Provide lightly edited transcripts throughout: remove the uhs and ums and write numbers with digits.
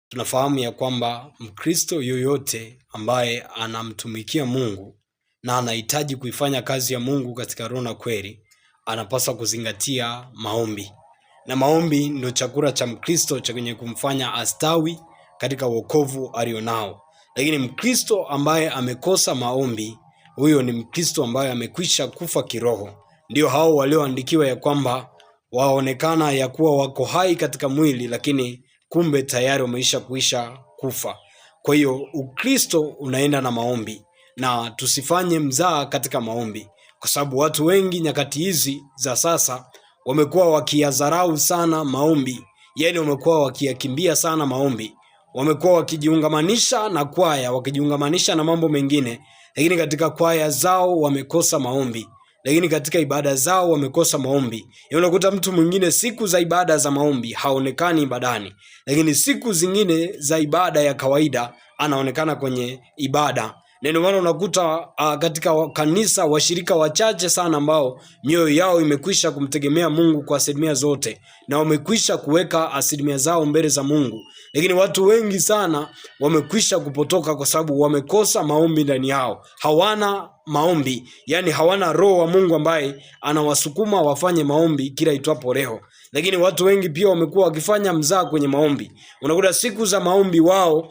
Tunafahamu ya kwamba Mkristo yoyote ambaye anamtumikia Mungu na anahitaji kuifanya kazi ya Mungu katika roho na kweli, anapaswa kuzingatia maombi. Na maombi ndio chakula cha Mkristo cha kwenye kumfanya astawi katika wokovu alionao. Lakini Mkristo ambaye amekosa maombi, huyo ni Mkristo ambaye amekwisha kufa kiroho. Ndio hao walioandikiwa ya kwamba waonekana ya kuwa wako hai katika mwili, lakini kumbe tayari wameisha kufa. Kwa hiyo Ukristo unaenda na maombi, na tusifanye mzaa katika maombi, kwa sababu watu wengi nyakati hizi za sasa wamekuwa wakiyadharau sana maombi. Yaani wamekuwa wakiyakimbia sana maombi, wamekuwa wakijiungamanisha na kwaya, wakijiungamanisha na mambo mengine, lakini katika kwaya zao wamekosa maombi, lakini katika ibada zao wamekosa maombi. Unakuta mtu mwingine siku za ibada za maombi haonekani ibadani, lakini siku zingine za ibada ya kawaida anaonekana kwenye ibada. Na ndio maana unakuta katika kanisa washirika wachache sana ambao mioyo yao imekwisha kumtegemea Mungu kwa asilimia zote, na wamekwisha kuweka asilimia zao mbele za Mungu. Lakini watu wengi sana wamekwisha kupotoka kwa sababu wamekosa maombi ndani yao. Hawana maombi, yani hawana roho wa Mungu ambaye anawasukuma wafanye maombi kila itwapo leo. Lakini watu wengi pia wamekuwa wakifanya mzaa kwenye maombi. Unakuta siku za maombi wao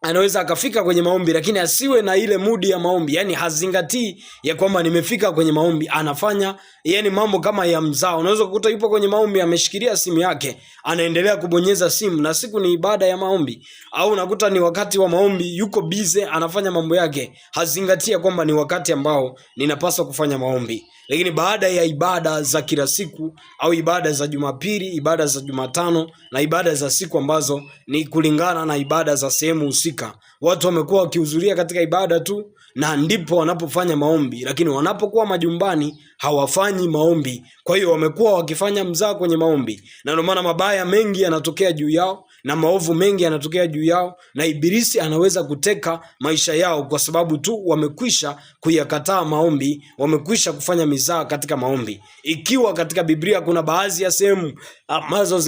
anaweza akafika kwenye maombi, lakini asiwe na ile mudi ya maombi. Yani hazingatii ya kwamba nimefika kwenye maombi, anafanya yani mambo kama ya mzao. Unaweza kukuta yupo kwenye maombi ameshikilia simu yake, anaendelea kubonyeza simu, na siku ni ibada ya maombi. Au unakuta ni wakati wa maombi yuko busy anafanya mambo yake, hazingatia kwamba ni wakati ambao ninapaswa kufanya maombi. Lakini baada ya ibada za kila siku au ibada za Jumapili, ibada za Jumatano na ibada za siku ambazo ni kulingana na ibada za sehemu husika, watu wamekuwa wakihudhuria katika ibada tu na ndipo wanapofanya maombi, lakini wanapokuwa majumbani hawafanyi maombi. Kwa hiyo wamekuwa wakifanya mzaa kwenye maombi, na ndio maana mabaya mengi yanatokea juu yao na maovu mengi yanatokea juu yao, na ibilisi anaweza kuteka maisha yao kwa sababu tu wamekwisha kuyakataa maombi, wamekwisha kufanya mizaa katika maombi. Ikiwa katika Biblia kuna baadhi ya sehemu ambazo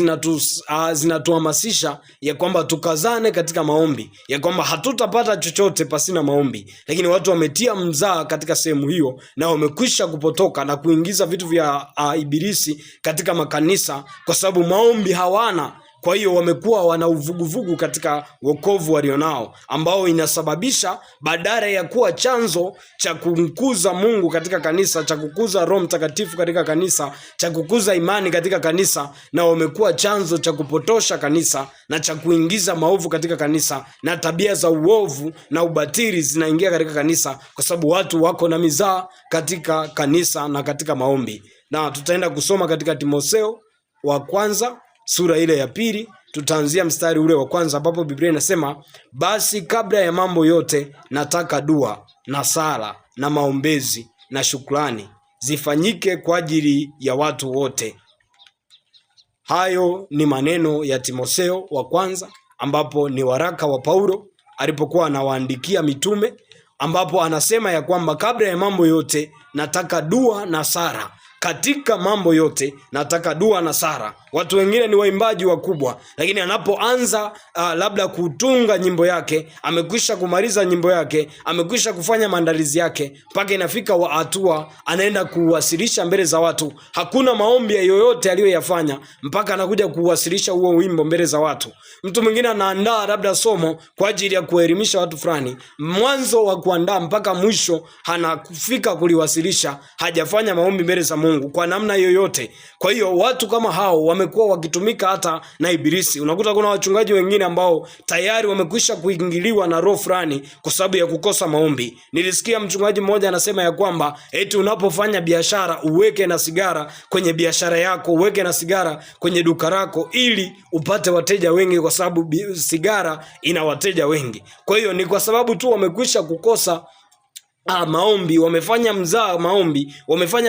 zinatuhamasisha ya kwamba tukazane katika maombi, ya kwamba hatutapata chochote pasina maombi, lakini watu wametia mzaa katika sehemu hiyo na wamekwisha kupotoka na kuingiza vitu vya ibilisi katika makanisa kwa sababu maombi hawana. Kwa hiyo wamekuwa wana uvuguvugu katika wokovu walionao, ambao inasababisha badala ya kuwa chanzo cha kumkuza Mungu katika kanisa, cha kukuza Roho Mtakatifu katika kanisa, cha kukuza imani katika kanisa, na wamekuwa chanzo cha kupotosha kanisa na cha kuingiza maovu katika kanisa, na tabia za uovu na ubatili zinaingia katika kanisa kwa sababu watu wako na mizaa katika kanisa na katika maombi. Na tutaenda kusoma katika Timotheo wa kwanza sura ile ya 2, tutaanzia mstari ule wa kwanza, ambapo Biblia inasema, basi kabla ya mambo yote nataka dua na sala na maombezi na shukrani zifanyike kwa ajili ya watu wote. Hayo ni maneno ya Timotheo wa kwanza, ambapo ni waraka wa Paulo alipokuwa anawaandikia mitume, ambapo anasema ya kwamba kabla ya mambo yote nataka dua na sala. Katika mambo yote nataka dua na sala. Watu wengine ni waimbaji wakubwa, lakini anapoanza labda kutunga nyimbo yake, amekwisha kumaliza nyimbo yake, amekwisha kufanya maandalizi yake, mpaka inafika hatua anaenda kuwasilisha mbele za watu, hakuna maombi yoyote aliyoyafanya mpaka anakuja kuwasilisha huo wimbo mbele za watu. Mtu mwingine anaandaa labda somo kwa ajili ya kuelimisha watu fulani, mwanzo wa kuandaa mpaka mwisho anafika kuliwasilisha, hajafanya maombi mbele za Mungu kwa namna yoyote. Kwa hiyo watu kama hao wamekuwa wakitumika hata na ibilisi. Unakuta kuna wachungaji wengine ambao tayari wamekwisha kuingiliwa na roho fulani kwa sababu ya kukosa maombi. Nilisikia mchungaji mmoja anasema ya kwamba eti unapofanya biashara uweke na sigara kwenye biashara yako, uweke na sigara kwenye duka lako ili upate wateja wengi, kwa sababu sigara ina wateja wengi. Kwa hiyo ni kwa sababu tu wamekwisha kukosa maombi, wamefanya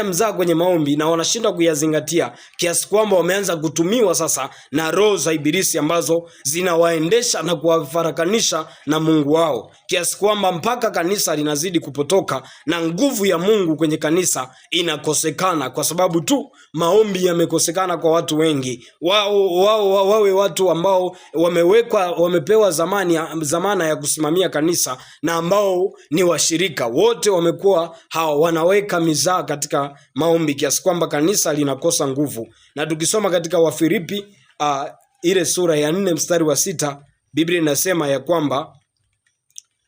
mzaa kwenye maombi na wanashindwa kuyazingatia, kiasi kwamba wameanza kutumiwa sasa na roho za ibilisi ambazo zinawaendesha na kuwafarakanisha na Mungu wao, kiasi kwamba mpaka kanisa linazidi kupotoka na nguvu ya Mungu kwenye kanisa inakosekana, kwa sababu tu maombi yamekosekana kwa watu wengi. Wawe watu ambao wamepewa zamana ya kusimamia kanisa na ambao ni washirika, wote wamekuwa wanaweka mizaa katika maombi, kiasi kwamba kanisa linakosa nguvu. Na tukisoma katika Wafilipi ile sura ya 4 mstari wa 6, Biblia inasema ya kwamba,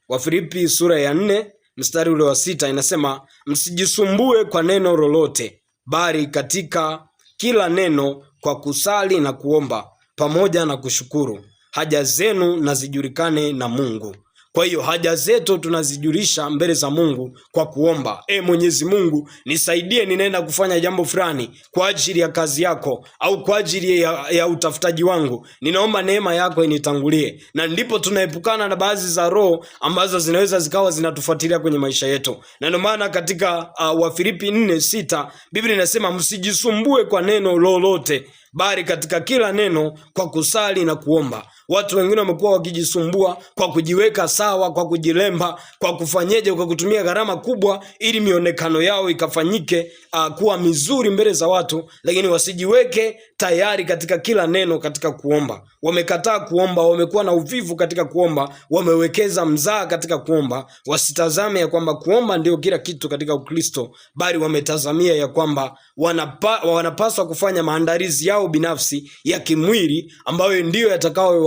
Wafilipi sura ya 4 mstari ule wa 6 inasema, msijisumbue kwa neno lolote, bali katika kila neno kwa kusali na kuomba pamoja na kushukuru, haja zenu na zijulikane na Mungu. Kwa hiyo haja zetu tunazijulisha mbele za Mungu kwa kuomba. Mwenyezi Mungu, nisaidie, ninaenda kufanya jambo fulani kwa ajili ya kazi yako au kwa ajili ya utafutaji wangu. Ninaomba neema yako initangulie. Na ndipo tunaepukana na baadhi za roho ambazo zinaweza zikawa zinatufuatilia kwenye maisha yetu. Na ndio maana katika Wafilipi 4:6 Biblia inasema, msijisumbue kwa neno lolote, bali katika kila neno kwa kusali na kuomba. Watu wengine wamekuwa wakijisumbua kwa kujiweka sawa, kwa kujilemba, kwa kufanyeje, kwa kutumia gharama kubwa ili mionekano yao ikafanyike kuwa mizuri mbele za watu, lakini wasijiweke tayari katika kila neno katika kuomba. Wamekataa kuomba, wamekuwa na uvivu katika kuomba, wamewekeza mzaa katika kuomba. Wasitazame ya kwamba kuomba ndio kila kitu katika Ukristo, bali wametazamia ya kwamba wanapaswa kufanya maandalizi yao binafsi ya kimwili ambayo ndio yatakao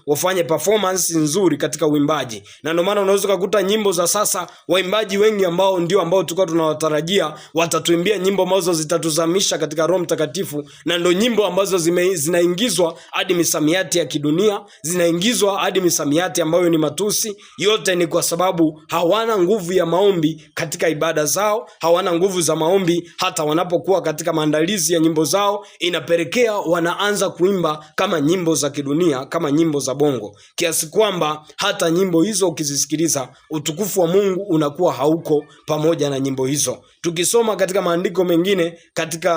wafanye performance nzuri katika uimbaji. Na ndio maana unaweza kukuta nyimbo za sasa, waimbaji wengi ambao tulikuwa tunawatarajia watatuimbia nyimbo ambazo zitatuzamisha katika Roho Mtakatifu, na ndio nyimbo ambazo zinaingizwa hadi misamiati ya kidunia, zinaingizwa hadi misamiati ambayo ni matusi. Yote ni kwa sababu hawana nguvu ya maombi katika ibada zao, hawana nguvu za maombi hata wanapokuwa katika maandalizi ya nyimbo zao. Inapelekea wanaanza kuimba kama nyimbo za kidunia, kama nyimbo za bongo, kiasi kwamba hata nyimbo hizo ukizisikiliza, utukufu wa Mungu unakuwa hauko pamoja na nyimbo hizo. Tukisoma katika maandiko mengine katika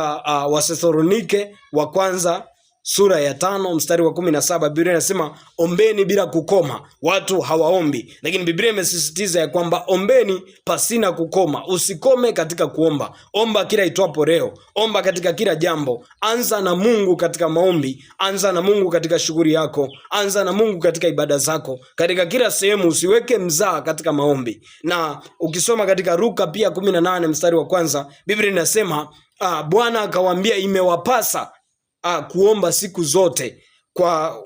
Wathesalonike wa kwanza sura ya 5 mstari wa 17, Biblia inasema, ombeni bila kukoma. Watu hawaombi, lakini Biblia imesisitiza ya kwamba ombeni pasina kukoma. Usikome katika kuomba. Omba kila itwapo leo. Omba katika kila jambo. Anza na Mungu katika maombi. Anza na Mungu katika shughuli yako. Anza na Mungu katika ibada zako. Katika kila sehemu usiweke mzaa katika maombi. Na ukisoma katika Luka pia 18 mstari wa 1, Biblia inasema Bwana akawaambia, imewapasa kuomba siku zote kwa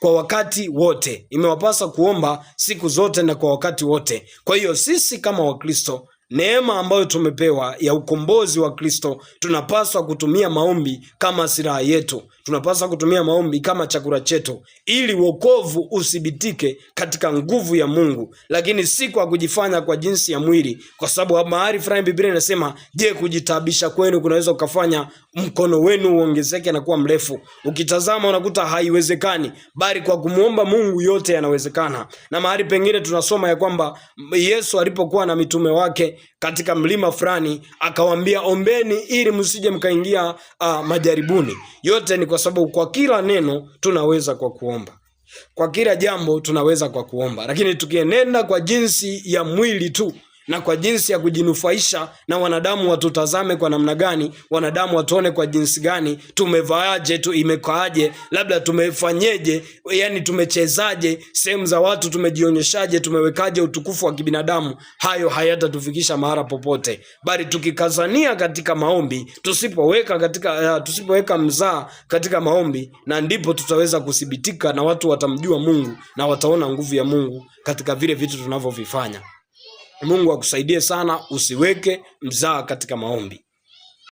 wakati wote. Imewapasa kuomba siku zote na kwa wakati wote. Kwa hiyo sisi kama Wakristo, neema ambayo tumepewa ya ukombozi wa Kristo, tunapaswa kutumia maombi kama silaha yetu. Tunapaswa kutumia maombi kama chakula chetu, ili wokovu uthibitike katika nguvu ya Mungu, lakini si kwa kujifanya kwa jinsi ya mwili. Kwa sababu mahali fulani Biblia inasema, je, kujitabisha kwenu kunaweza kufanya mkono wenu uongezeke na kuwa mrefu? Ukitazama unakuta haiwezekani, bali kwa kumuomba Mungu yote yanawezekana. Na mahali pengine tunasoma ya kwamba Yesu alipokuwa na mitume wake katika mlima fulani, akawaambia, ombeni ili msije mkaingia majaribuni. Yote ni kwa sababu kwa kila neno tunaweza kwa kuomba. Kwa kila jambo tunaweza kwa kuomba. Lakini tukienenda kwa jinsi ya mwili tu na kwa jinsi ya kujinufaisha na wanadamu watutazame kwa namna gani, wanadamu watuone kwa jinsi gani, tumevaaje, imekaaje, labda tumefanyeje, yani tumechezaje sehemu za watu, tumejionyeshaje, tumewekaje utukufu wa kibinadamu, hayo hayatatufikisha mahali popote. Bali tukikazania katika maombi, tusipoweka mzaa katika maombi, na ndipo tutaweza kuthibitika na watu watamjua Mungu na wataona nguvu ya Mungu katika vile vitu tunavyovifanya. Mungu akusaidie sana, usiweke mzaa katika maombi.